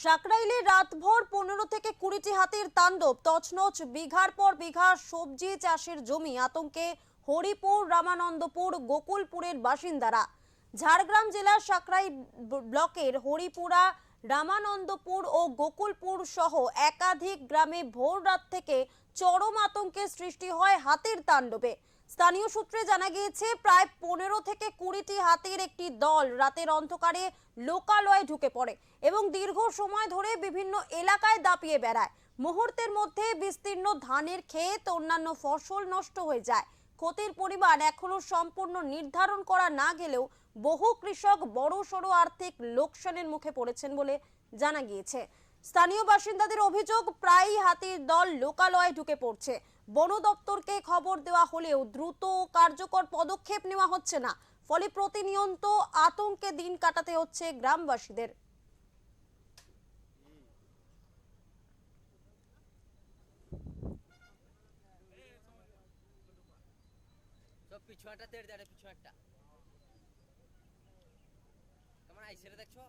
সাকরাইলে রাতভর 15 থেকে 20টি হাতির তাণ্ডব, তছনছ বিঘার পর বিঘা সবজি চাষের জমি, আতঙ্কে হরিপুর, রামানন্দপুর, গোকুলপুরের বাসিন্দারা। ঝাড়গ্রাম জেলার সাকরাই ব্লকের হরিপুরা, রামানন্দপুর ও গোকুলপুর সহ একাধিক গ্রামে ভোর রাত থেকে চরম আতঙ্কের সৃষ্টি হয় হাতির তাণ্ডবে। স্থানীয় সূত্রে জানা গিয়েছে প্রায় 15 থেকে 20টি হাতির একটি দল রাতের অন্ধকারে লোকালয়ে ঢুকে পড়ে এবং দীর্ঘ সময় ধরে বিভিন্ন এলাকায় দাপিয়ে বেড়ায়। মুহূর্তের মধ্যে বিস্তীর্ণ ধানের ক্ষেত, অন্যান্য ফসল নষ্ট হয়ে যায়। ক্ষতির পরিমাণ এখনো সম্পূর্ণ নির্ধারণ করা না গেলেও বহু কৃষক বড়সড় আর্থিক লোকসানের মুখে পড়েছেন বলে জানা গিয়েছে। স্থানীয় বাসিন্দাদের অভিযোগ, প্রায়ই হাতির দল লোকালয়ে ঢুকে পড়ছে। বন দপ্তরকে খবর দেওয়া হলেও দ্রুত কার্যকর পদক্ষেপ নেওয়া হচ্ছে না, ফলে প্রতিনিয়ত আতঙ্কে দিন কাটাতে হচ্ছে গ্রামবাসীদের। পিছুয়াটা তেড় দেয়, পিছুয়াটা কেমন আইসে দেখছো।